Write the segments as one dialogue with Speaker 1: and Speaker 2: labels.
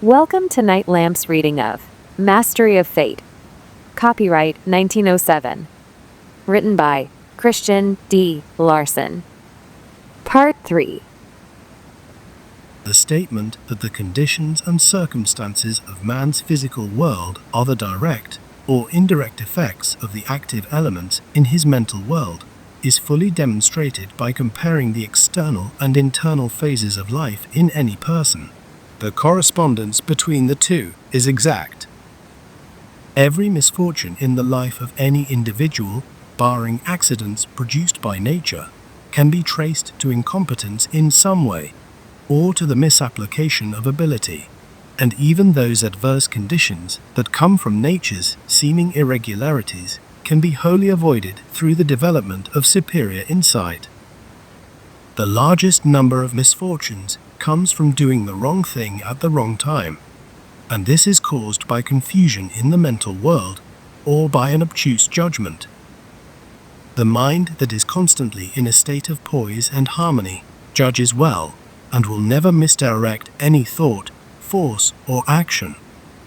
Speaker 1: Welcome to NightLamp's reading of Mastery of Fate. Copyright 1907. Written by Christian D. Larson. Part 3.
Speaker 2: The statement that the conditions and circumstances of man's physical world are the direct or indirect effects of the active elements in his mental world is fully demonstrated by comparing the external and internal phases of life in any person. The correspondence between the two is exact. Every misfortune in the life of any individual, barring accidents produced by nature, can be traced to incompetence in some way, or to the misapplication of ability, and even those adverse conditions that come from nature's seeming irregularities can be wholly avoided through the development of superior insight. The largest number of misfortunes comes from doing the wrong thing at the wrong time, and this is caused by confusion in the mental world or by an obtuse judgment. The mind that is constantly in a state of poise and harmony judges well and will never misdirect any thought, force, or action.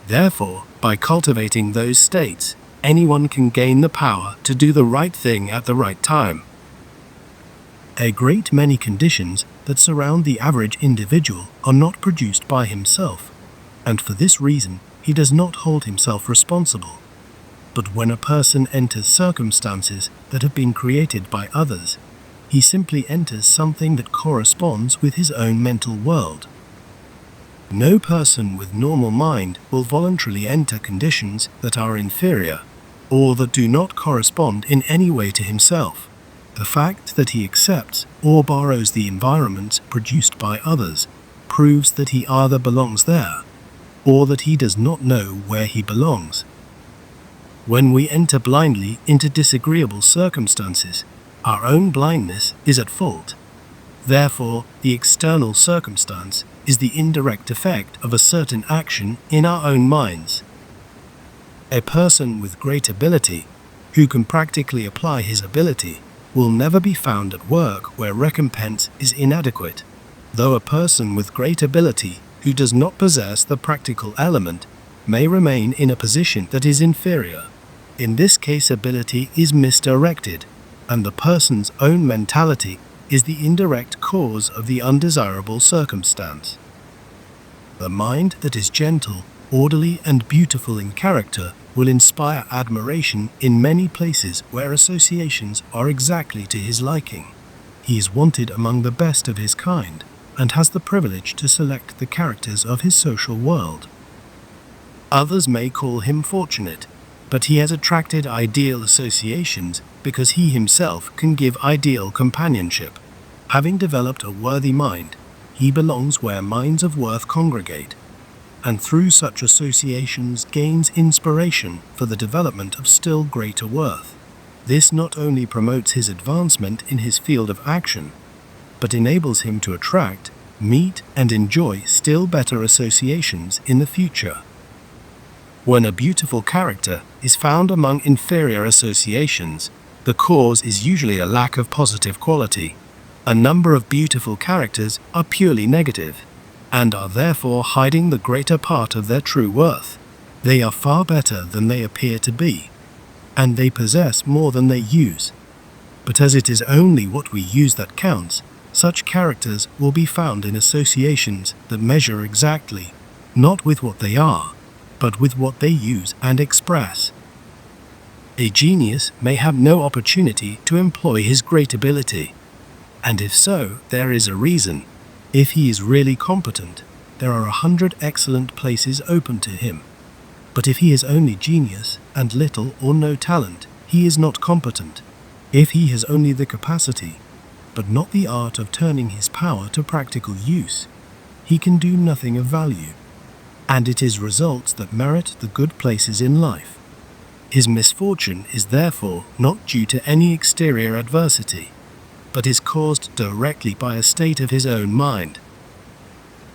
Speaker 2: Therefore, by cultivating those states, anyone can gain the power to do the right thing at the right time. A great many conditions that surround the average individual are not produced by himself, and for this reason he does not hold himself responsible. But when a person enters circumstances that have been created by others, he simply enters something that corresponds with his own mental world. No person with normal mind will voluntarily enter conditions that are inferior, or that do not correspond in any way to himself. The fact that he accepts or borrows the environments produced by others proves that he either belongs there, or that he does not know where he belongs. When we enter blindly into disagreeable circumstances, our own blindness is at fault. Therefore, the external circumstance is the indirect effect of a certain action in our own minds. A person with great ability, who can practically apply his ability, will never be found at work where recompense is inadequate, though a person with great ability who does not possess the practical element may remain in a position that is inferior. In this case, ability is misdirected, and the person's own mentality is the indirect cause of the undesirable circumstance. The mind that is gentle, orderly, and beautiful in character will inspire admiration in many places where associations are exactly to his liking. He is wanted among the best of his kind, and has the privilege to select the characters of his social world. Others may call him fortunate, but he has attracted ideal associations because he himself can give ideal companionship. Having developed a worthy mind, he belongs where minds of worth congregate, and through such associations gains inspiration for the development of still greater worth. This not only promotes his advancement in his field of action, but enables him to attract, meet, and enjoy still better associations in the future. When a beautiful character is found among inferior associations, the cause is usually a lack of positive quality. A number of beautiful characters are purely negative, and are therefore hiding the greater part of their true worth. They are far better than they appear to be, and they possess more than they use. But as it is only what we use that counts, such characters will be found in associations that measure exactly, not with what they are, but with what they use and express. A genius may have no opportunity to employ his great ability, and if so, there is a reason. If he is really competent, there are 100 excellent places open to him. But if he is only genius and little or no talent, he is not competent. If he has only the capacity, but not the art of turning his power to practical use, he can do nothing of value. And it is results that merit the good places in life. His misfortune is therefore not due to any exterior adversity, but is caused directly by a state of his own mind.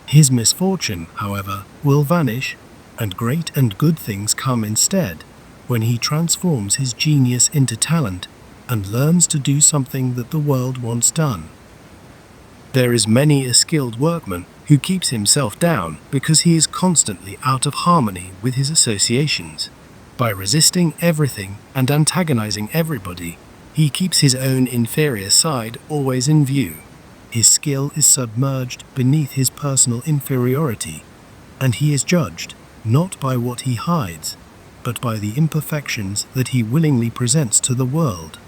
Speaker 2: His misfortune, however, will vanish, and great and good things come instead, when he transforms his genius into talent and learns to do something that the world wants done. There is many a skilled workman who keeps himself down because he is constantly out of harmony with his associations. By resisting everything and antagonizing everybody, he keeps his own inferior side always in view. His skill is submerged beneath his personal inferiority, and he is judged not by what he hides, but by the imperfections that he willingly presents to the world.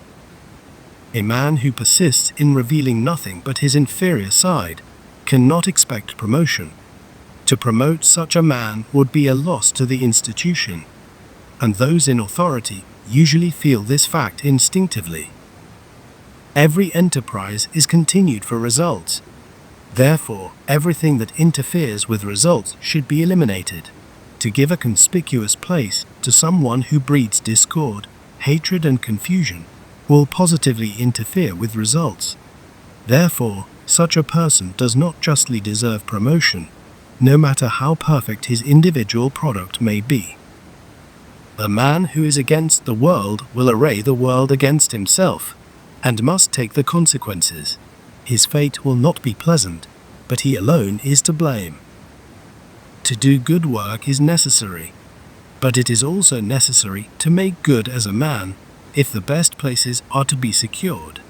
Speaker 2: A man who persists in revealing nothing but his inferior side cannot expect promotion. To promote such a man would be a loss to the institution, and those in authority usually feel this fact instinctively. Every enterprise is continued for results. Therefore, everything that interferes with results should be eliminated. To give a conspicuous place to someone who breeds discord, hatred, and confusion will positively interfere with results. Therefore, such a person does not justly deserve promotion, no matter how perfect his individual product may be. The man who is against the world will array the world against himself, and must take the consequences. His fate will not be pleasant, but he alone is to blame. To do good work is necessary, but it is also necessary to make good as a man, if the best places are to be secured.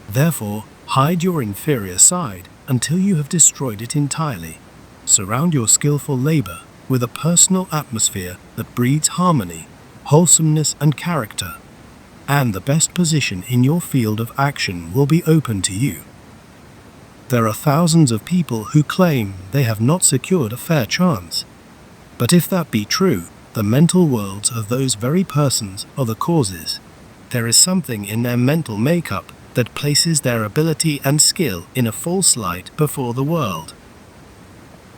Speaker 2: Therefore, hide your inferior side until you have destroyed it entirely. Surround your skillful labor with a personal atmosphere that breeds harmony, wholesomeness, and character, and the best position in your field of action will be open to you. There are thousands of people who claim they have not secured a fair chance. But if that be true, the mental worlds of those very persons are the causes. There is something in their mental makeup that places their ability and skill in a false light before the world.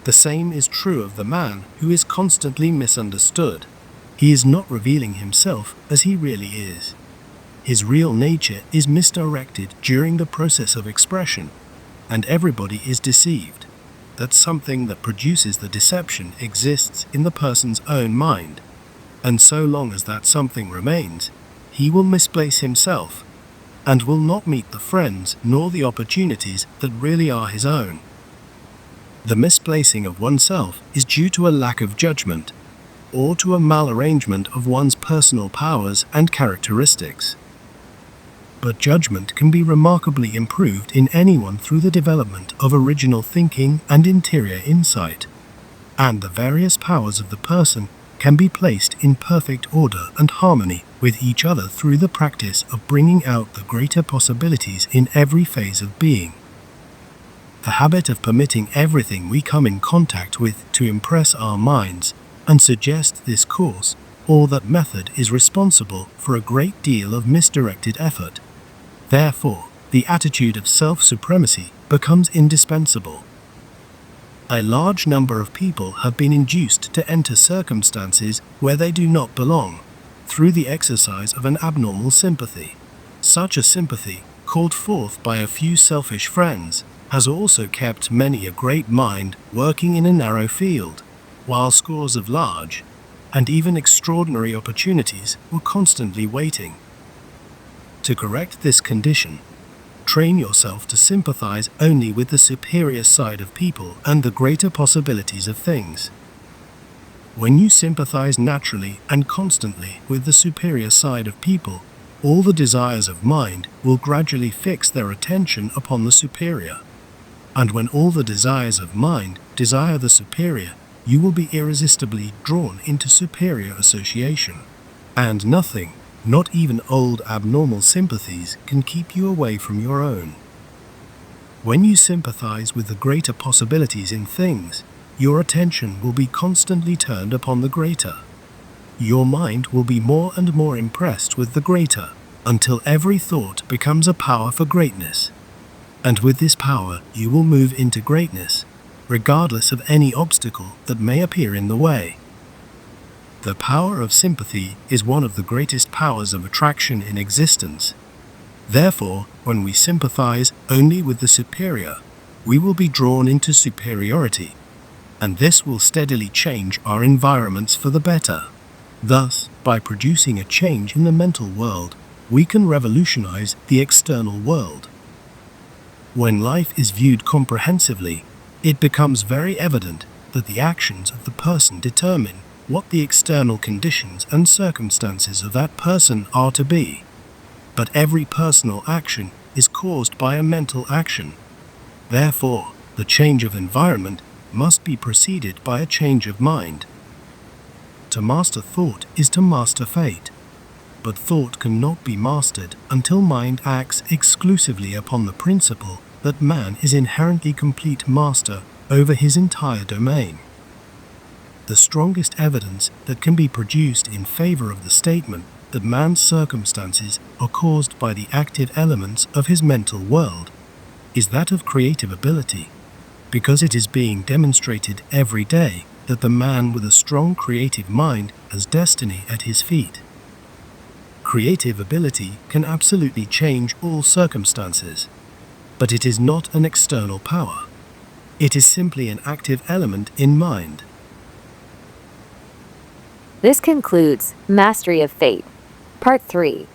Speaker 2: The same is true of the man who is constantly misunderstood. He is not revealing himself as he really is. His real nature is misdirected during the process of expression, and everybody is deceived. That something that produces the deception exists in the person's own mind, and so long as that something remains, he will misplace himself, and will not meet the friends nor the opportunities that really are his own. The misplacing of oneself is due to a lack of judgment, or to a malarrangement of one's personal powers and characteristics. But judgment can be remarkably improved in anyone through the development of original thinking and interior insight, and the various powers of the person can be placed in perfect order and harmony with each other through the practice of bringing out the greater possibilities in every phase of being. The habit of permitting everything we come in contact with to impress our minds and suggest this course or that method is responsible for a great deal of misdirected effort. Therefore, the attitude of self-supremacy becomes indispensable. A large number of people have been induced to enter circumstances where they do not belong, through the exercise of an abnormal sympathy. Such a sympathy, called forth by a few selfish friends, has also kept many a great mind working in a narrow field, while scores of large, and even extraordinary opportunities were constantly waiting. To correct this condition, train yourself to sympathize only with the superior side of people and the greater possibilities of things. When you sympathize naturally and constantly with the superior side of people, all the desires of mind will gradually fix their attention upon the superior. And when all the desires of mind desire the superior, you will be irresistibly drawn into superior association. And nothing, not even old abnormal sympathies, can keep you away from your own. When you sympathize with the greater possibilities in things, your attention will be constantly turned upon the greater. Your mind will be more and more impressed with the greater, until every thought becomes a power for greatness. And with this power you will move into greatness, regardless of any obstacle that may appear in the way. The power of sympathy is one of the greatest powers of attraction in existence. Therefore, when we sympathize only with the superior, we will be drawn into superiority, and this will steadily change our environments for the better. Thus, by producing a change in the mental world, we can revolutionize the external world. When life is viewed comprehensively, it becomes very evident that the actions of the person determine what the external conditions and circumstances of that person are to be. But every personal action is caused by a mental action. Therefore, the change of environment must be preceded by a change of mind. To master thought is to master fate. But thought cannot be mastered until mind acts exclusively upon the principle that man is inherently complete master over his entire domain. The strongest evidence that can be produced in favor of the statement that man's circumstances are caused by the active elements of his mental world is that of creative ability, because it is being demonstrated every day that the man with a strong creative mind has destiny at his feet. Creative ability can absolutely change all circumstances, but it is not an external power. It is simply an active element in mind.
Speaker 1: This concludes Mastery of Fate, Part 3.